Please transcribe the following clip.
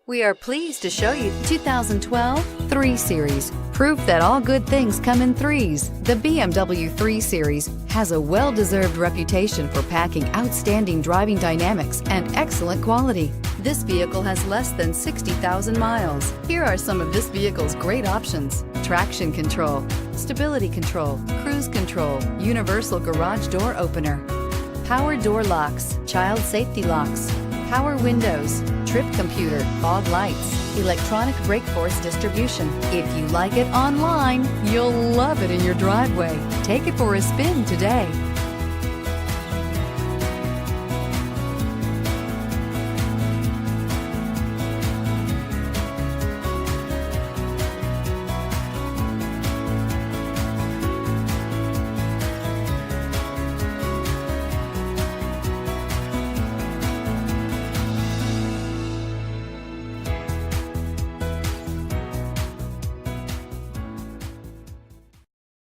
We are pleased to show you 2012 3 Series. Proof that all good things come in threes. The BMW 3 Series has a well-deserved reputation for packing outstanding driving dynamics and excellent quality. This vehicle has less than 60,000 miles. Here are some of this vehicle's great options: traction control, stability control, cruise control, universal garage door opener, power door locks, child safety locks, power windows, trip computer, fog lights, electronic brake force distribution. If you like it online, you'll love it in your driveway. Take it for a spin today.